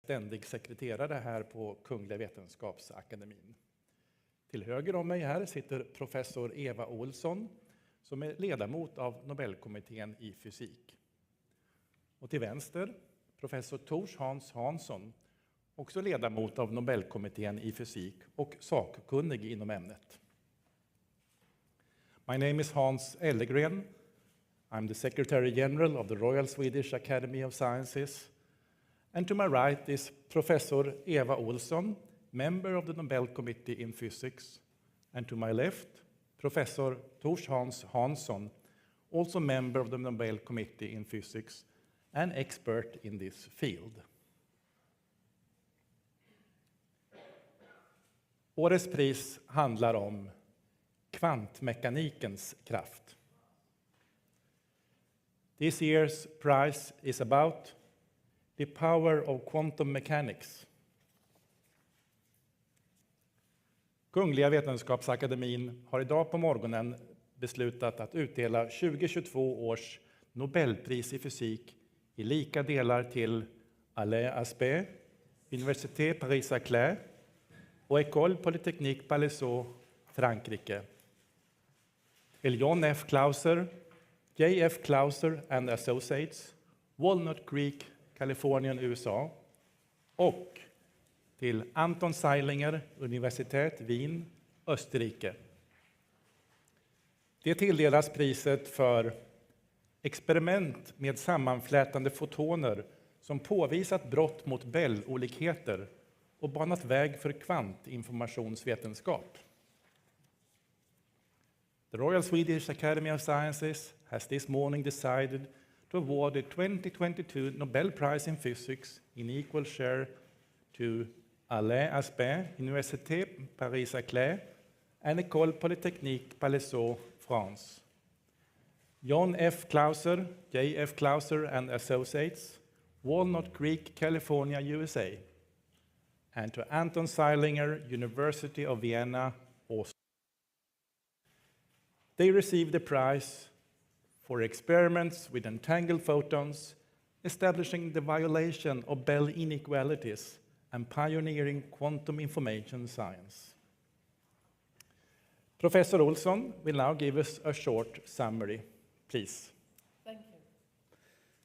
ständig sekreterare här på Kungliga Vetenskapsakademin. Till höger om mig här sitter professor Eva Olsson som är ledamot av Nobelkommittén i fysik. Och till vänster professor Tors Hans Hansson, också ledamot av Nobelkommittén i fysik och sakkunnig inom ämnet. My name is Hans Ellegren. I'm the Secretary General of the Royal Swedish Academy of Sciences. And to my right is Professor Eva Olsson, member of the Nobel Committee in Physics. And to my left, Professor Tors Hans Hansson, also member of the Nobel Committee in Physics and expert in this field. Årets pris handlar om kvantmekanikens kraft. This year's prize is about the power of quantum mechanics. Kungliga Vetenskapsakademin har idag på morgonen beslutat att utdela 2022 års Nobelpris i fysik i lika delar till Alain Aspect, Université Paris-Saclay och École Polytechnique Palaiseau, Frankrike. Till John F. Clauser, J.F. Clauser and Associates, Walnut Creek, Kalifornien, USA. Och till Anton Zeilinger, Universitet Wien, Österrike. Det tilldelas priset för experiment med sammanflätande fotoner som påvisat brott mot Bell-olikheter och banat väg för kvantinformationsvetenskap. The Royal Swedish Academy of Sciences has this morning decided to award the 2022 Nobel Prize in Physics in equal share to Alain Aspect, Université Paris-Saclay, and École Polytechnique Palaiseau, France. John F. Clauser, J.F. Clauser and Associates, Walnut Creek, California, USA. And to Anton Zeilinger, University of Vienna, Austria. They received the prize for experiments with entangled photons, establishing the violation of Bell inequalities and pioneering quantum information science. Professor Olsson will now give us a short summary. Please. Thank you.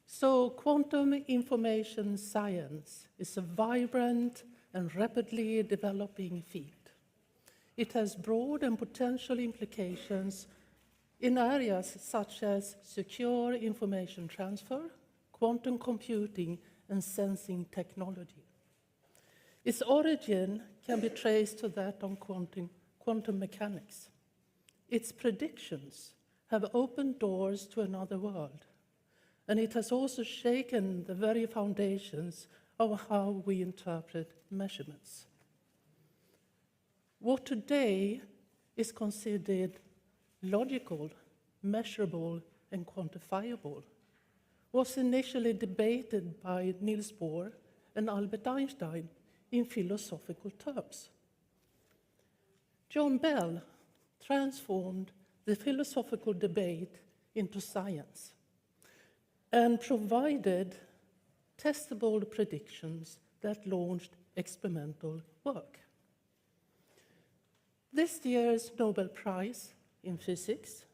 So, quantum information science is a vibrant and rapidly developing field. It has broad and potential implications in areas such as secure information transfer, quantum computing, and sensing technology. Its origin can be traced to that of quantum mechanics. Its predictions have opened doors to another world, and it has also shaken the very foundations of how we interpret measurements. What today is considered logical, measurable, and quantifiable was initially debated by Niels Bohr and Albert Einstein in philosophical terms. John Bell transformed the philosophical debate into science and provided testable predictions that launched experimental work. This year's Nobel Prize in Physics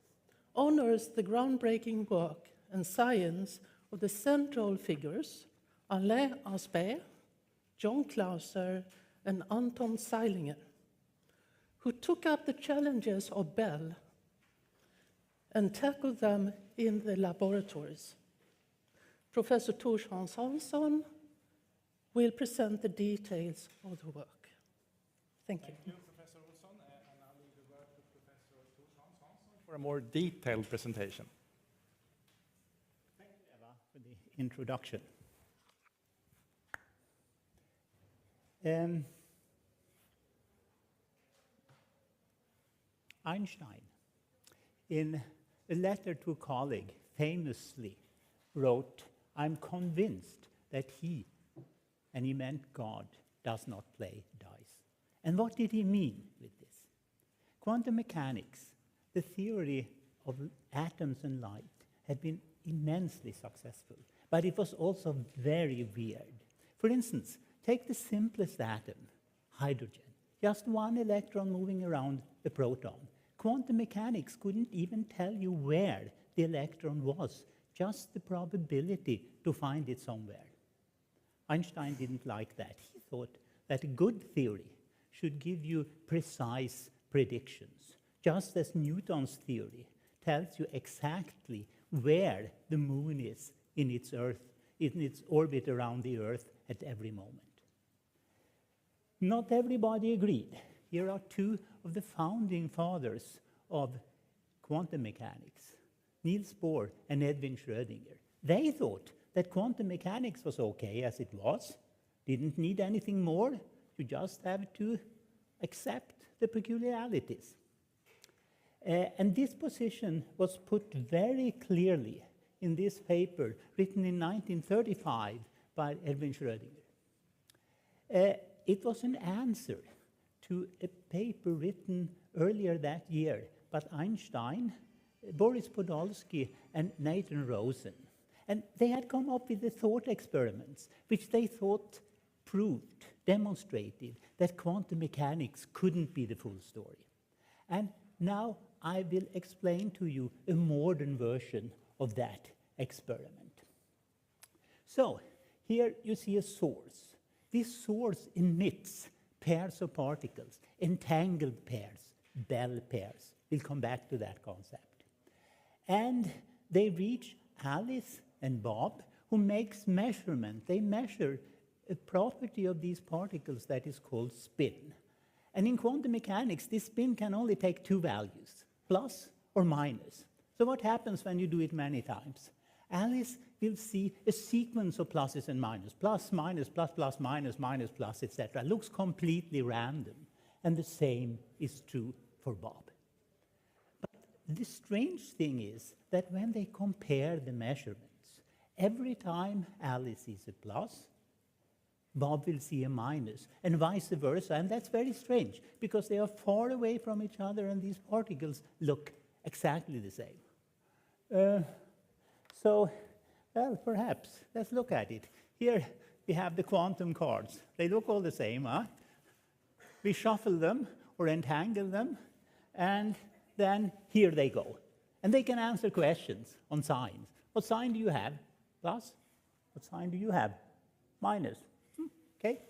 honors the groundbreaking work and science of the central figures Alain Aspect, John Clauser, and Anton Zeilinger, who took up the challenges of Bell and tackled them in the laboratories. Professor Tors Hans Hansson will present the details of the work. Thank you. Thank you, Professor Olsson. And I'll leave the word to Professor Tors Hans Hansson for a more detailed presentation. Thank you, Eva, for the introduction. Einstein, in a letter to a colleague, famously wrote, "I'm convinced that he," and he meant God, "does not play dice." And what did he mean with this? Quantum mechanics, the theory of atoms and light, had been immensely successful, but it was also very weird. For instance, take the simplest atom, hydrogen. Just one electron moving around the proton. Quantum mechanics couldn't even tell you where the electron was, just the probability to find it somewhere. Einstein didn't like that. He thought that a good theory should give you precise predictions, just as Newton's theory tells you exactly where the moon is in its orbit around the Earth at every moment. Not everybody agreed. Here are two of the founding fathers of quantum mechanics, Niels Bohr and Edwin Schrödinger. They thought that quantum mechanics was okay as it was, didn't need anything more, you just have to accept the peculiarities. And this position was put very clearly in this paper written in 1935 by Edwin Schrödinger. It was an answer to a paper written earlier that year by Einstein, Boris Podolsky, and Nathan Rosen. And they had come up with the thought experiments, which they thought proved, demonstrated that quantum mechanics couldn't be the full story. And now I will explain to you a modern version of that experiment. So here you see a source. This source emits pairs of particles, entangled pairs, Bell pairs. We'll come back to that concept. And they reach Alice and Bob, who makes measurement. They measure a property of these particles that is called spin. And in quantum mechanics, this spin can only take two values, plus or minus. So what happens when you do it many times? Alice will see a sequence of pluses and minuses, plus, minus, plus, plus, minus, minus, plus, etc. Looks completely random. And the same is true for Bob. But the strange thing is that when they compare the measurements, every time Alice sees a plus, Bob will see a minus, and vice versa. And that's very strange, because they are far away from each other, and these particles look exactly the same. Well, perhaps, let's look at it. Here we have the quantum cards. They look all the same, huh? We shuffle them or entangle them, and then here they go. And they can answer questions on signs. What sign do you have? Plus? What sign do you have? Minus. Okay?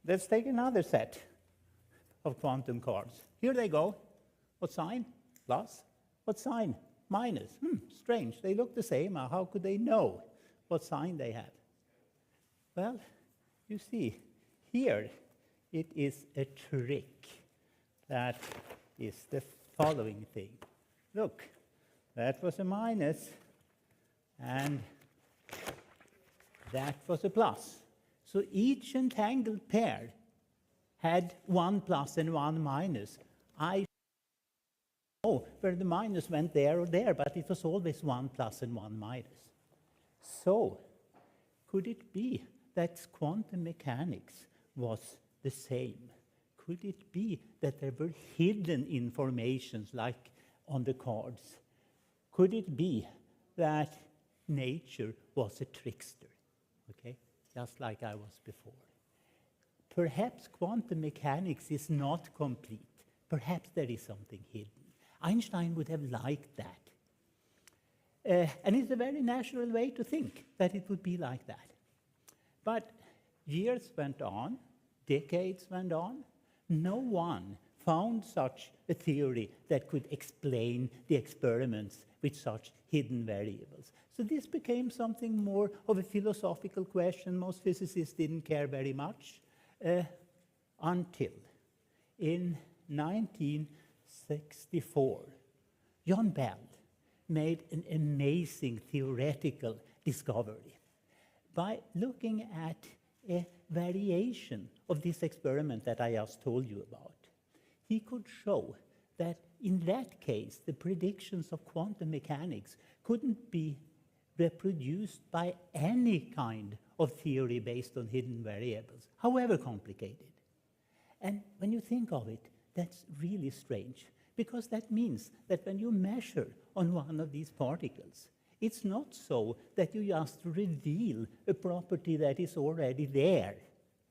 Let's take another set of quantum cards. Here they go. What sign? Plus. What sign? Minus. Strange. They look the same. How could they know what sign they have? Well, you see, here it is a trick. That is the following thing. Look, that was a minus, and that was a plus. So each entangled pair had one plus and one minus. I know where the minus went there or there, but it was always one plus and one minus. So could it be that quantum mechanics was the same? Could it be that there were hidden informations like on the cards? Could it be that nature was a trickster? Okay, just like I was before. Perhaps quantum mechanics is not complete. Perhaps there is something hidden. Einstein would have liked that. And it's a very natural way to think that it would be like that. But years went on, decades went on. No one found such a theory that could explain the experiments with such hidden variables. So this became something more of a philosophical question. Most physicists didn't care very much until in 1964, John Bell made an amazing theoretical discovery by looking at a variation of this experiment that I just told you about. He could show that in that case, the predictions of quantum mechanics couldn't be reproduced by any kind of theory based on hidden variables, however complicated. And when you think of it, that's really strange, because that means that when you measure on one of these particles, It's not so that you just reveal a property that is already there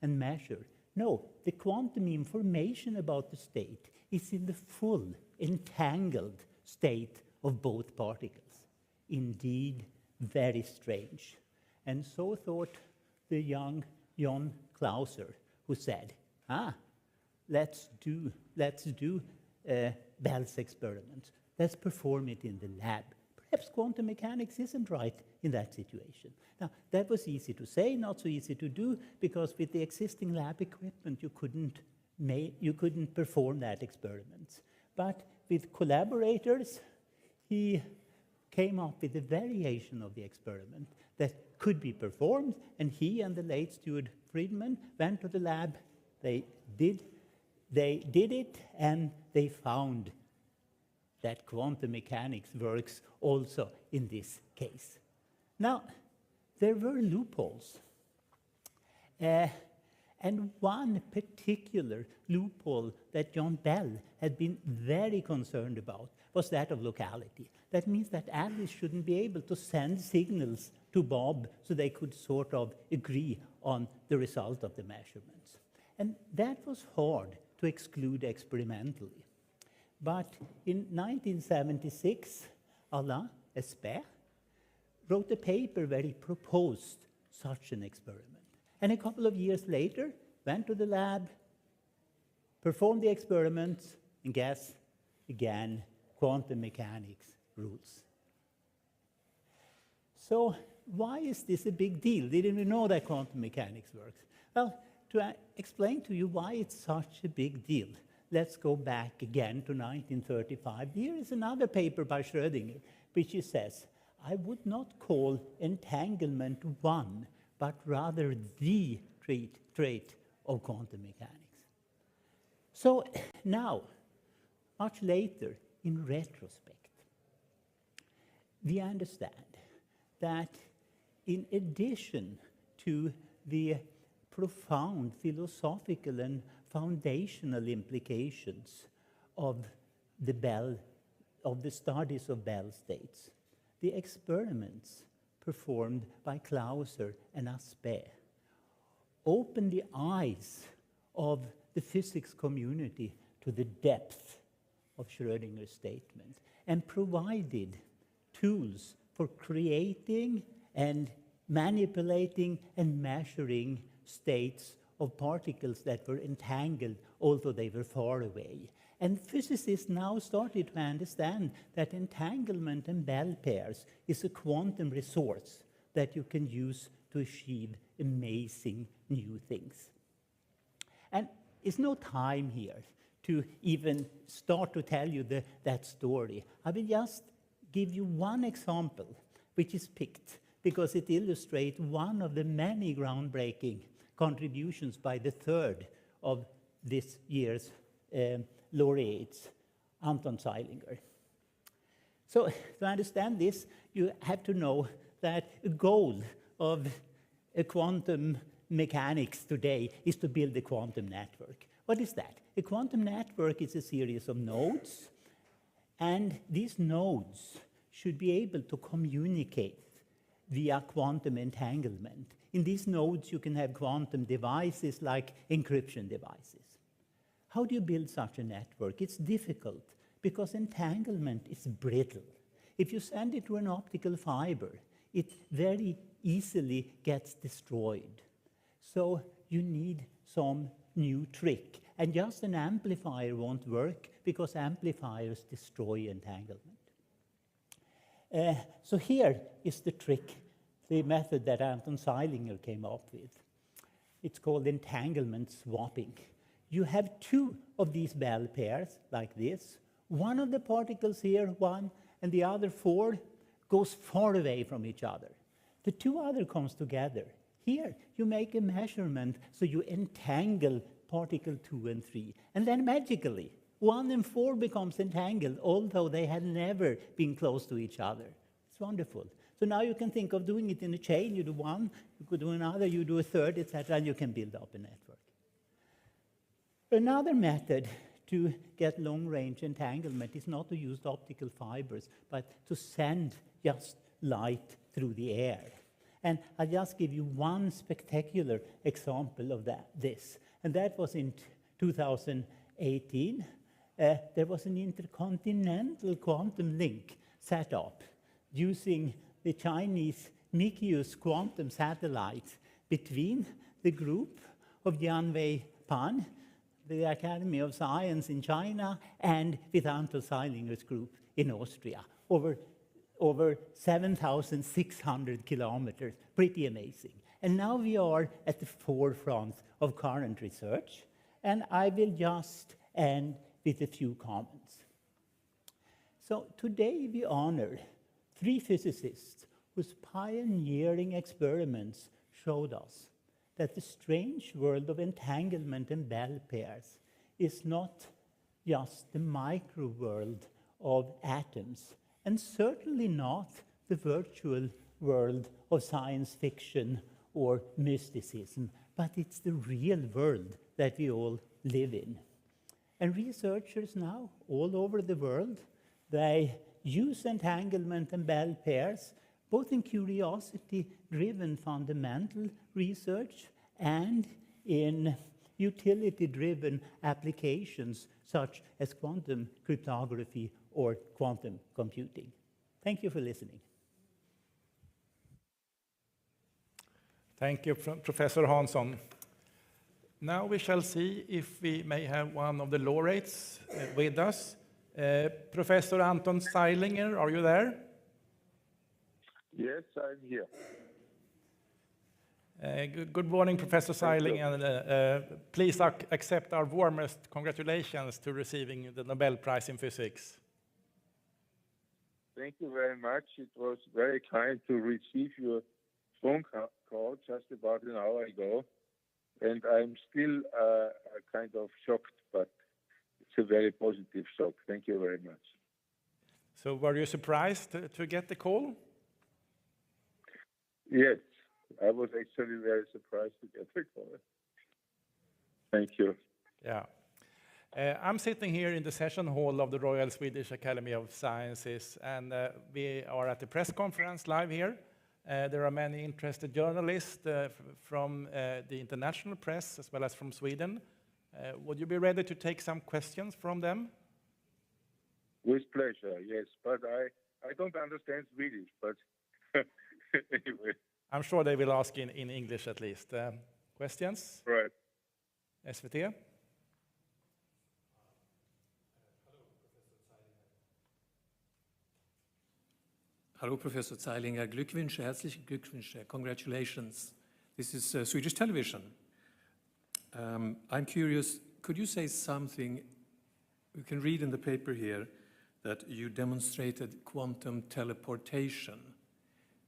and measure. No, the quantum information about the state is in the full, entangled state of both particles. Indeed, very strange. And so thought the young John Clauser, who said, let's do Bell's experiment. Let's perform it in the lab. Perhaps quantum mechanics isn't right in that situation. Now, that was easy to say, not so easy to do, because with the existing lab equipment, you couldn't perform that experiment. But with collaborators, he came up with a variation of the experiment that could be performed, and he and the late Stuart Friedman went to the lab. They did it, and they found that quantum mechanics works also in this case. Now, there were loopholes. And one particular loophole that John Bell had been very concerned about was that of locality. That means that Alice shouldn't be able to send signals to Bob so they could sort of agree on the result of the measurements. And that was hard to exclude experimentally. But in 1976, Alain Aspect wrote a paper where he proposed such an experiment. And a couple of years later, went to the lab, performed the experiments, and guess, again, quantum mechanics rules. So why is this a big deal? Didn't we know that quantum mechanics works? Well, to explain to you why it's such a big deal, let's go back again to 1935. Here is another paper by Schrödinger, which he says, I would not call entanglement one, but rather the trait of quantum mechanics. So now, much later, in retrospect, we understand that in addition to the profound philosophical and foundational implications of the studies of Bell states, the experiments performed by Clauser and Aspect opened the eyes of the physics community to the depth of Schrödinger's statement and provided tools for creating and manipulating and measuring states of particles that were entangled, although they were far away. And physicists now started to understand that entanglement and Bell pairs is a quantum resource that you can use to achieve amazing new things. And it's no time here to even start to tell you that story. I will just give you one example, which is picked because it illustrates one of the many groundbreaking contributions by the third of this year's laureates, Anton Zeilinger. So to understand this, you have to know that a goal of a quantum mechanics today is to build a quantum network. What is that? A quantum network is a series of nodes, and these nodes should be able to communicate via quantum entanglement. In these nodes, you can have quantum devices like encryption devices. How do you build such a network? It's difficult because entanglement is brittle. If you send it to an optical fiber, it very easily gets destroyed. So you need some new trick. And just an amplifier won't work because amplifiers destroy entanglement. So here is the trick, the method that Anton Zeilinger came up with. It's called entanglement swapping. You have two of these Bell pairs, like this. One of the particles here, one, and the other four, goes far away from each other. The two other comes together. Here, you make a measurement, so you entangle particle 2 and 3. And then magically, 1 and 4 becomes entangled, although they had never been close to each other. It's wonderful. So now you can think of doing it in a chain. You do one, you could do another, you do a third, etc., and you can build up a network. Another method to get long-range entanglement is not to use optical fibers, but to send just light through the air. And I'll just give you one spectacular example of this, and that was in 2018. There was an intercontinental quantum link set up using the Chinese MICUS quantum satellites between the group of Jianwei Pan, the Academy of Science in China, and with Anton Zeilinger's group in Austria, over 7,600 kilometers, pretty amazing. And now we are at the forefront of current research, and I will just end with a few comments. So today we honor 3 physicists whose pioneering experiments showed us that the strange world of entanglement and Bell pairs is not just the micro world of atoms, and certainly not the virtual world of science fiction or mysticism, but it's the real world that we all live in. And researchers now, all over the world, they use entanglement and Bell pairs, both in curiosity-driven fundamental research and in utility-driven applications such as quantum cryptography or quantum computing. Thank you for listening. Thank you, Professor Hansson. Now we shall see if we may have one of the laureates with us. Professor Anton Zeilinger, are you there? Yes, I'm here. Good morning, Professor Zeilinger. Please accept our warmest congratulations to receiving the Nobel Prize in Physics. Thank you very much. It was very kind to receive your phone call just about an hour ago. And I'm still kind of shocked, but it's a very positive shock. Thank you very much. So were you surprised to get the call? Yes, I was actually very surprised to get the call. Thank you. Yeah. I'm sitting here in the session hall of the Royal Swedish Academy of Sciences, and we are at the press conference live here. There are many interested journalists from the international press as well as from Sweden. Would you be ready to take some questions from them? With pleasure, yes. But I don't understand Swedish, but anyway. I'm sure they will ask in English at least. Questions? Right. SVT? Hallo, Professor Zeilinger. Glückwünsche, herzliche Glückwünsche. Congratulations. This is Swedish television. I'm curious, could you say something? We can read in the paper here that you demonstrated quantum teleportation,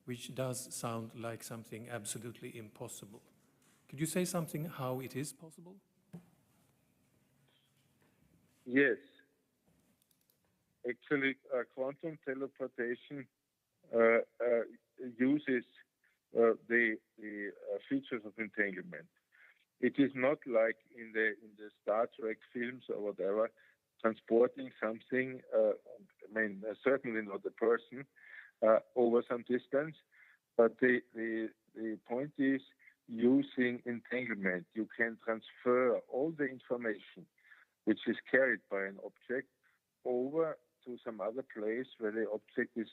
which does sound like something absolutely impossible. Could you say something how it is possible? Yes. Actually, quantum teleportation uses the features of entanglement. It is not like in the Star Trek films or whatever, transporting something, certainly not a person, over some distance, but the point is using entanglement. You can transfer all the information which is carried by an object over to some other place where the object is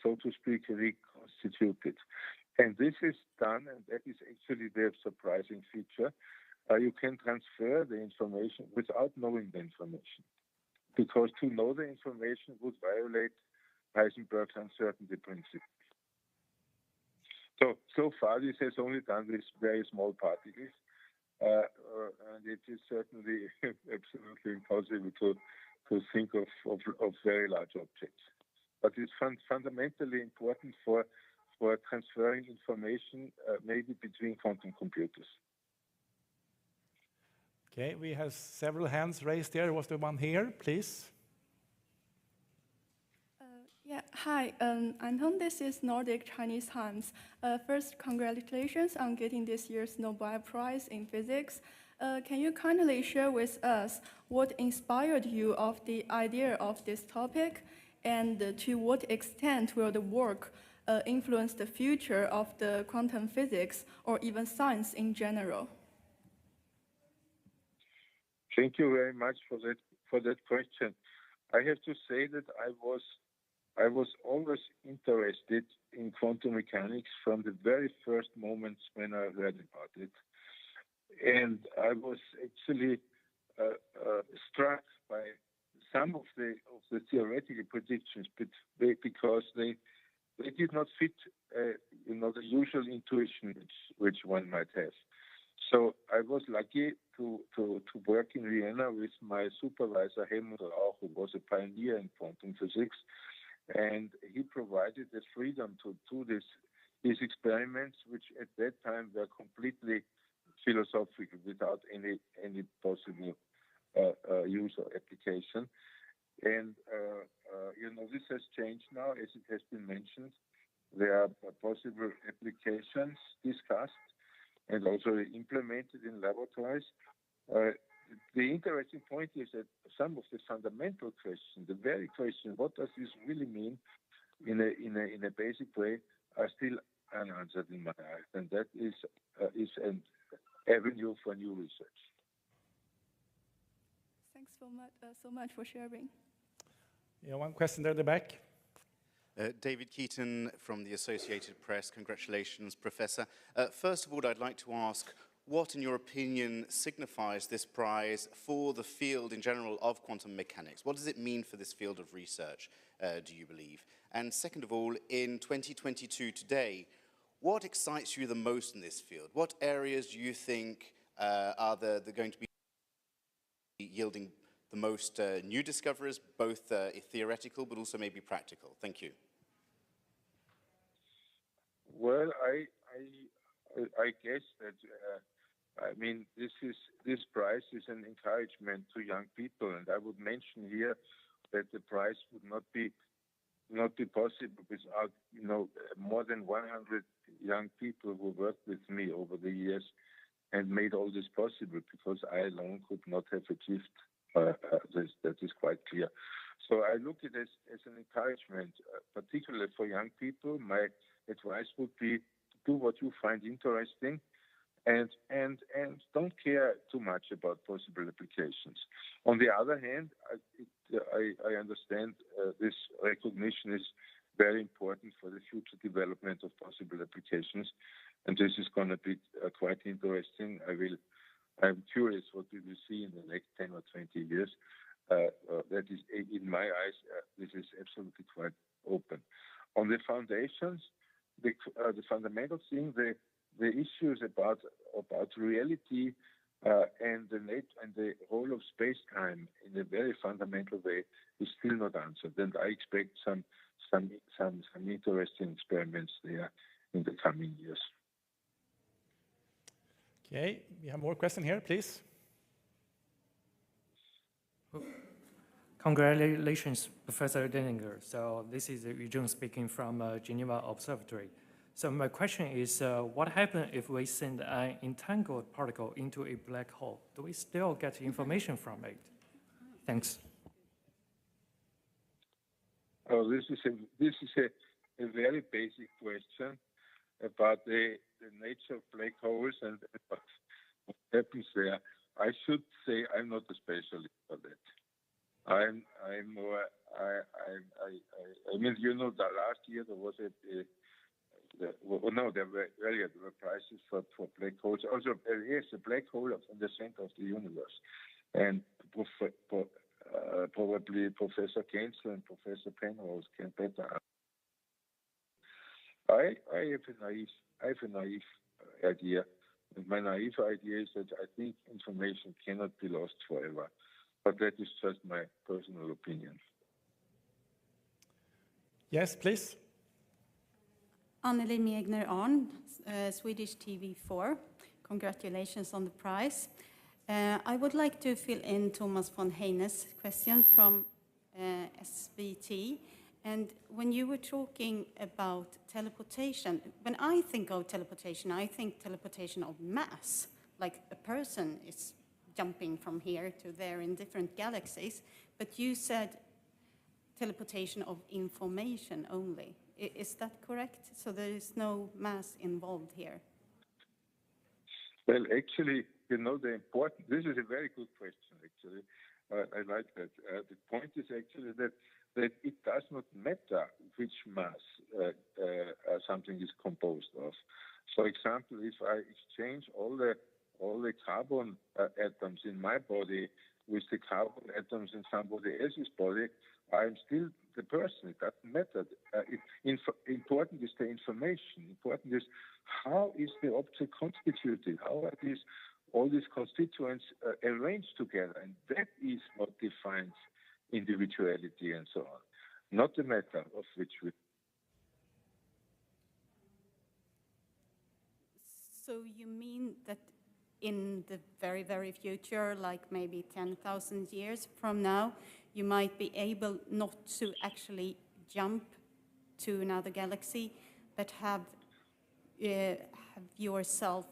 so to speak, reconstituted. And this is done, and that is actually the surprising feature. You can transfer the information without knowing the information, because to know the information would violate Heisenberg's uncertainty principle. So far, this has only done with very small particles, and it is certainly absolutely impossible to think of very large objects. But it's fundamentally important for transferring information maybe between quantum computers. Okay, we have several hands raised here. Was there one here, please? Yeah, hi, Anton, this is Nordic Chinese Times. First, congratulations on getting this year's Nobel Prize in Physics. Can you kindly share with us what inspired you of the idea of this topic? And to what extent will the work influence the future of the quantum physics or even science in general? Thank you very much for that question. I have to say that I was always interested in quantum mechanics from the very first moments when I read about it, and I was actually struck by some of the theoretical predictions, because they did not fit, the usual intuition which one might have. So I was lucky to work in Vienna with my supervisor Helmut Rauch, who was a pioneer in quantum physics, and he provided the freedom to do these experiments, which at that time were completely philosophical, without any possible use or application. And this has changed now, as it has been mentioned. There are possible applications discussed and also implemented in laboratories. The interesting point is that some of the fundamental questions, the very question, what does this really mean in a basic way, are still unanswered in my eyes, and that is an avenue for new research. Thanks so much for sharing. Yeah, one question there at the back. David Keaton from the Associated Press. Congratulations, Professor. First of all, I'd like to ask, what, in your opinion, signifies this prize for the field in general of quantum mechanics? What does it mean for this field of research, do you believe? And second of all, in 2022 today, what excites you the most in this field? What areas do you think are going to be yielding the most new discoveries, both theoretical but also maybe practical? Thank you. Well, I guess that this prize is an encouragement to young people, and I would mention here that the prize would not be possible without more than 100 young people who worked with me over the years and made all this possible, because I alone could not have achieved this. That is quite clear. So I look at it as an encouragement, particularly for young people. My advice would be, do what you find interesting, and don't care too much about possible applications. On the other hand, I understand this recognition is very important for the future development of possible applications, and this is going to be quite interesting. I'm curious what we will see in the next 10 or 20 years. That is, in my eyes, this is absolutely quite open. On the foundations, the fundamental thing, the issues about reality and the role of space-time in a very fundamental way is still not answered, and I expect some interesting experiments there in the coming years. Okay, we have more question here, please. Congratulations, Professor Zeilinger. So this is Yujun speaking from Geneva Observatory. So my question is, what happens if we send an entangled particle into a black hole? Do we still get information from it? Thanks. Oh, this is a very basic question about the nature of black holes and what happens there. I should say I'm not a specialist for that. I'm more. That last year there was there were prizes for black holes. Also, there is a black hole in the center of the universe, and probably Professor Gensler and Professor Penrose can better. I have a naive idea, and my naive idea is that I think information cannot be lost forever. But that is just my personal opinion. Yes, please. Anneli Megner-Arn, Swedish TV4. Congratulations on the prize. I would like to fill in Thomas von Heine's question from SVT. And when you were talking about teleportation, when I think of teleportation, I think teleportation of mass, like a person is jumping from here to there in different galaxies. But you said teleportation of information only. Is that correct? So there is no mass involved here? Well, actually, this is a very good question, actually. I like that. The point is actually that it does not matter which mass something is composed of. For example, if I exchange all the carbon atoms in my body with the carbon atoms in somebody else's body, I'm still the person. It doesn't matter. Important is the information. Important is how is the object constituted? How are all these constituents arranged together? And that is what defines individuality and so on. Not the matter of which we... So you mean that in the very, very future, like maybe 10,000 years from now, you might be able not to actually jump to another galaxy, but have yourself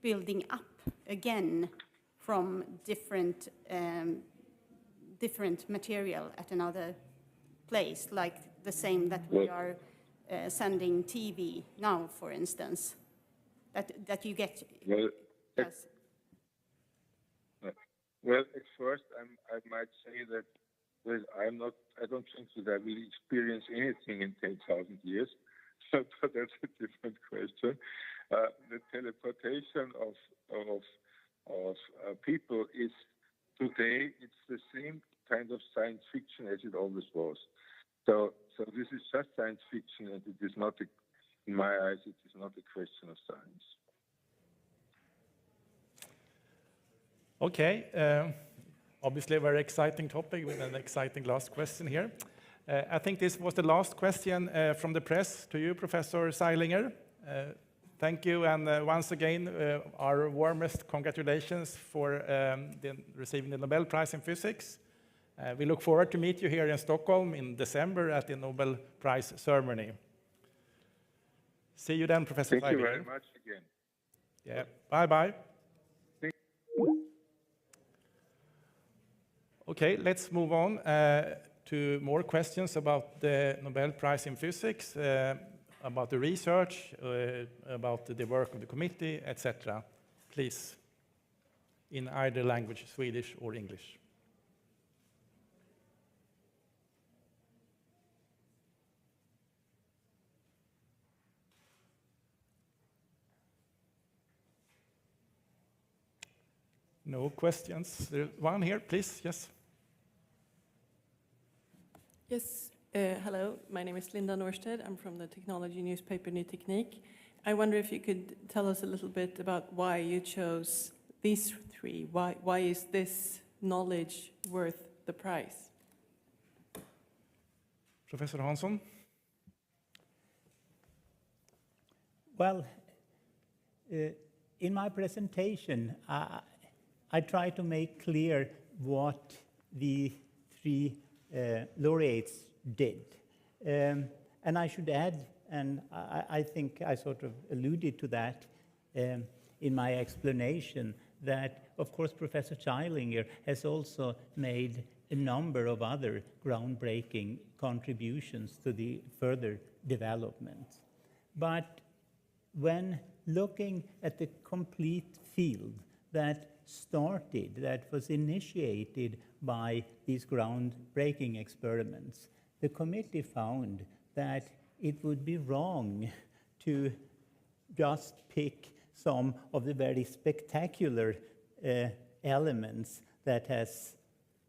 building up again from different material at another place, like the same that we are sending TV now, for instance, that you get. Well, yes. Well, at first, I might say that I don't think that I will experience anything in 10,000 years. But that's a different question. The teleportation of people is today. It's the same kind of science fiction as it always was. So this is just science fiction, and it is not, in my eyes, it is not a question of science. Okay, obviously a very exciting topic with an exciting last question here. I think this was the last question from the press to you, Professor Zeilinger. Thank you, and once again, our warmest congratulations for receiving the Nobel Prize in Physics. We look forward to meet you here in Stockholm in December at the Nobel Prize ceremony. See you then, Professor Zeilinger. Thank you very much again. Yeah, bye-bye. Okay, let's move on to more questions about the Nobel Prize in Physics, about the research, about the work of the committee, etc. Please, in either language, Swedish or English. No questions? There's one here, please, yes. Yes, hello, my name is Linda Norstedt. I'm from the technology newspaper Ny Teknik. I wonder if you could tell us a little bit about why you chose these three. Why is this knowledge worth the prize? Professor Hansson? Well, in my presentation, I try to make clear what the three laureates did. And I should add, and I think I sort of alluded to that in my explanation, that of course Professor Zeilinger has also made a number of other groundbreaking contributions to the further development. But when looking at the complete field that started, that was initiated by these groundbreaking experiments, the committee found that it would be wrong to just pick some of the very spectacular elements that has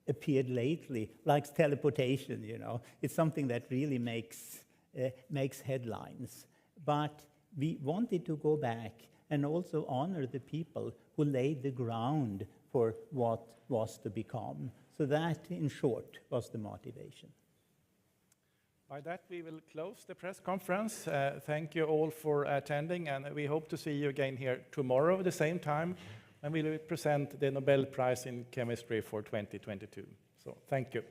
appeared lately, like teleportation, you know. It's something that really makes headlines. But we wanted to go back and also honor the people who laid the ground for what was to become. So that, in short, was the motivation. By that, we will close the press conference. Thank you all for attending, and we hope to see you again here tomorrow at the same time, when we will present the Nobel Prize in Chemistry for 2022. So, thank you.